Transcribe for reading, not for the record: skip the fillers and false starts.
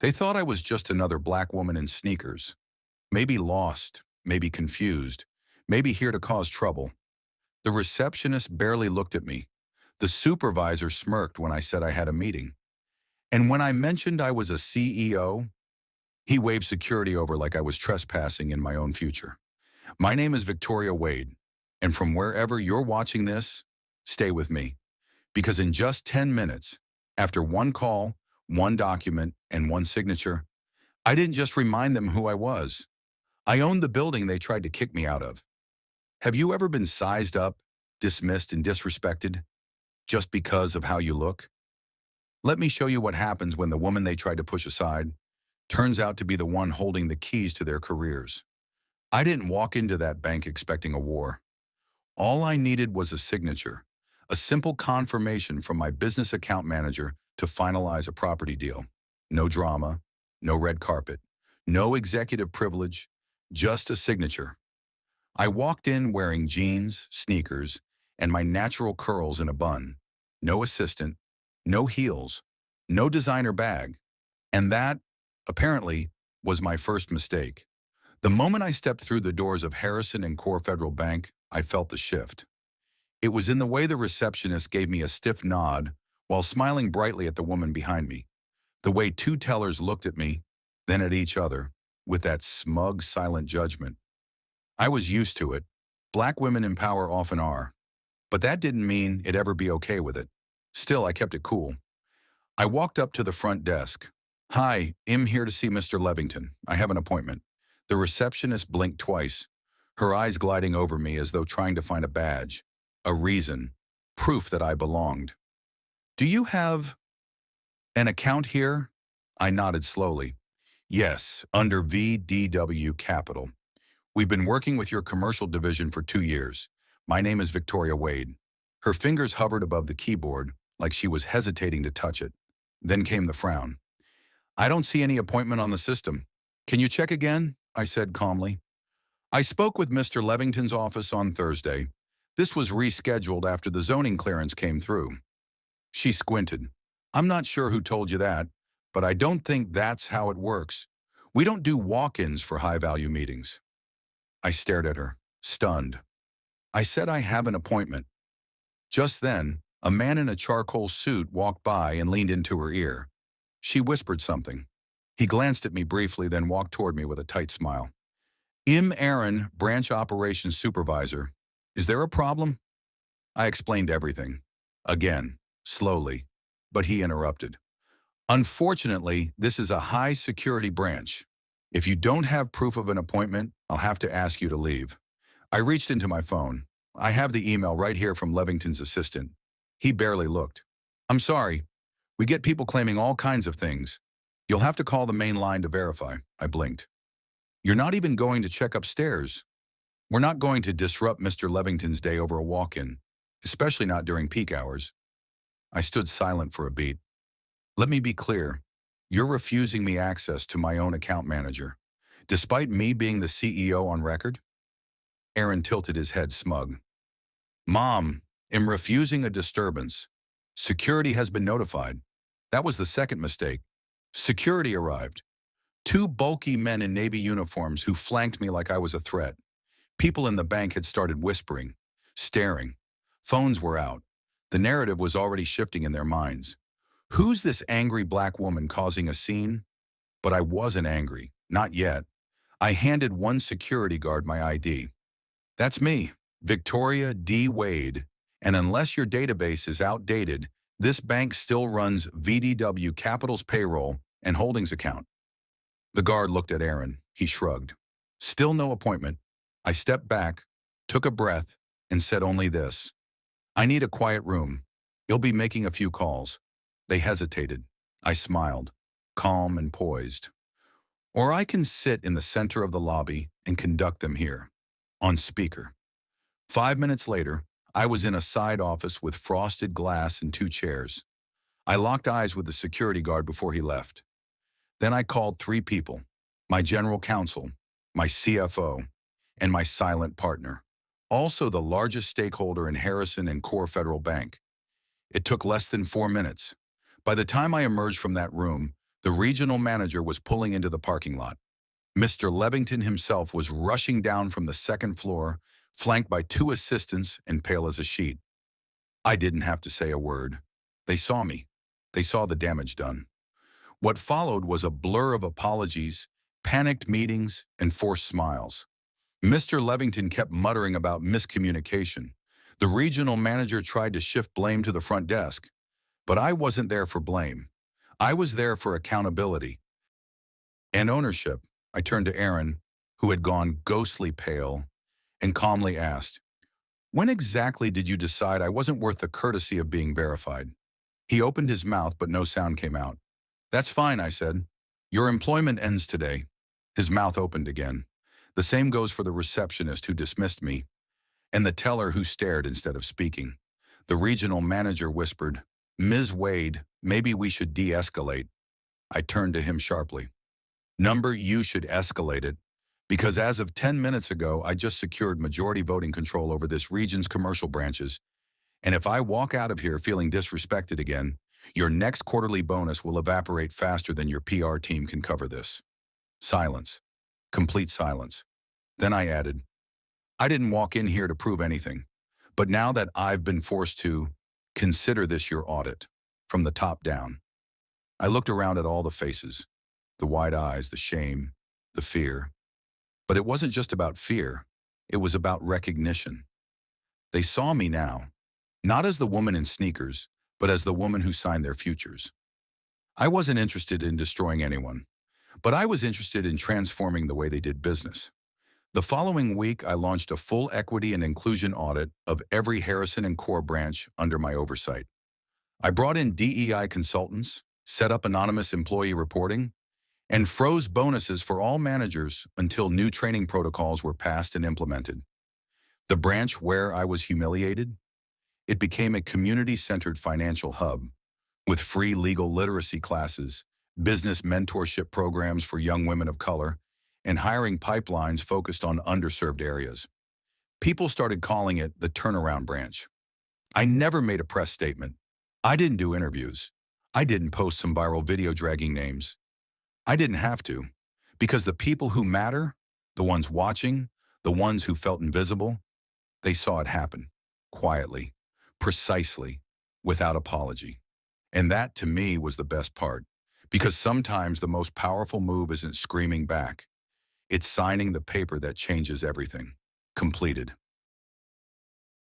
They thought I was just another black woman in sneakers, maybe lost, maybe confused, maybe here to cause trouble. The receptionist barely looked at me. The supervisor smirked when I said I had a meeting. And when I mentioned I was a CEO, he waved security over like I was trespassing in my own future. My name is Victoria Wade, and from wherever you're watching this, stay with me. Because in just 10 minutes, after one call, one document, and one signature, I didn't just remind them who I was. I owned the building they tried to kick me out of. Have you ever been sized up, dismissed, and disrespected just because of how you look? Let me show you what happens when the woman they tried to push aside turns out to be the one holding the keys to their careers. I didn't walk into that bank expecting a war. All I needed was a signature, a simple confirmation from my business account manager to finalize a property deal. No drama, no red carpet, no executive privilege, just a signature. I walked in wearing jeans, sneakers, and my natural curls in a bun. No assistant, no heels, no designer bag. And that, apparently, was my first mistake. The moment I stepped through the doors of Harrison and Core Federal Bank, I felt the shift. It was in the way the receptionist gave me a stiff nod while smiling brightly at the woman behind me. The way two tellers looked at me, then at each other, with that smug, silent judgment. I was used to it. Black women in power often are. But that didn't mean it'd ever be okay with it. Still, I kept it cool. I walked up to the front desk. "Hi, I'm here to see Mr. Levington. I have an appointment." The receptionist blinked twice, her eyes gliding over me as though trying to find a badge, a reason, proof that I belonged. "Do you have an account here?" I nodded slowly. "Yes, under VDW Capital. We've been working with your commercial division for 2 years. My name is Victoria Wade." Her fingers hovered above the keyboard like she was hesitating to touch it. Then came the frown. "I don't see any appointment on the system. Can you check again?" I said calmly. "I spoke with Mr. Levington's office on Thursday. This was rescheduled after the zoning clearance came through." She squinted. "I'm not sure who told you that, but I don't think that's how it works. We don't do walk-ins for high-value meetings." I stared at her, stunned. "I said I have an appointment." Just then, a man in a charcoal suit walked by and leaned into her ear. She whispered something. He glanced at me briefly, then walked toward me with a tight smile. "I'm Aaron, Branch Operations Supervisor. Is there a problem?" I explained everything. Again, slowly, but he interrupted. "Unfortunately, this is a high-security branch. If you don't have proof of an appointment, I'll have to ask you to leave." I reached into my phone. I have the email right here from Levington's assistant. He barely looked. "I'm sorry. We get people claiming all kinds of things. You'll have to call the main line to verify." I blinked. "You're not even going to check upstairs. We're not going to disrupt Mr. Levington's day over a walk-in, especially not during peak hours." I stood silent for a beat. "Let me be clear. You're refusing me access to my own account manager, despite me being the CEO on record?" Aaron tilted his head smug. "Mom, I'm refusing a disturbance. Security has been notified." That was the second mistake. Security arrived. Two bulky men in Navy uniforms who flanked me like I was a threat. People in the bank had started whispering, staring. Phones were out. The narrative was already shifting in their minds. Who's this angry black woman causing a scene? But I wasn't angry. Not yet. I handed one security guard my ID. "That's me, Victoria D. Wade. And unless your database is outdated, this bank still runs VDW Capital's payroll and holdings account." The guard looked at Aaron. He shrugged. "Still no appointment." I stepped back, took a breath, and said only this. "I need a quiet room. You'll be making a few calls." They hesitated. I smiled, calm and poised. "Or I can sit in the center of the lobby and conduct them here." On speaker. 5 minutes later, I was in a side office with frosted glass and two chairs. I locked eyes with the security guard before he left. Then I called three people: my general counsel, my CFO, and my silent partner, also the largest stakeholder in Harrison and Core Federal Bank. It took less than 4 minutes. By the time I emerged from that room, The regional manager was pulling into the parking lot. Mr. Levington himself was rushing down from the second floor, flanked by two assistants and pale as a sheet. I didn't have to say a word. They saw me. They saw the damage done. What followed was a blur of apologies, panicked meetings, and forced smiles. Mr. Levington kept muttering about miscommunication. The regional manager tried to shift blame to the front desk, but I wasn't there for blame. I was there for accountability and ownership. I turned to Aaron, who had gone ghostly pale, and calmly asked, "When exactly did you decide I wasn't worth the courtesy of being verified?" He opened his mouth, but no sound came out. "That's fine," I said. "Your employment ends today." His mouth opened again. The same goes for the receptionist who dismissed me, and the teller who stared instead of speaking. The regional manager whispered, "Ms. Wade, maybe we should de-escalate." I turned to him sharply. You should escalate it, because as of 10 minutes ago, I just secured majority voting control over this region's commercial branches, and if I walk out of here feeling disrespected again, your next quarterly bonus will evaporate faster than your PR team can cover this. Silence. Complete silence. Then I added, "I didn't walk in here to prove anything, but now that I've been forced to, consider this your audit, from the top down." I looked around at all the faces, the wide eyes, the shame, the fear. But it wasn't just about fear. It was about recognition. They saw me now, not as the woman in sneakers, but as the woman who signed their futures. I wasn't interested in destroying anyone, but I was interested in transforming the way they did business. The following week, I launched a full equity and inclusion audit of every Harrison and Core branch under my oversight. I brought in DEI consultants, set up anonymous employee reporting, and froze bonuses for all managers until new training protocols were passed and implemented. The branch where I was humiliated, it became a community-centered financial hub with free legal literacy classes, business mentorship programs for young women of color, and hiring pipelines focused on underserved areas. People started calling it the turnaround branch. I never made a press statement. I didn't do interviews. I didn't post some viral video dragging names. I didn't have to, because the people who matter, the ones watching, the ones who felt invisible, they saw it happen, quietly, precisely, without apology. And that, to me, was the best part, because sometimes the most powerful move isn't screaming back. It's signing the paper that changes everything. Completed.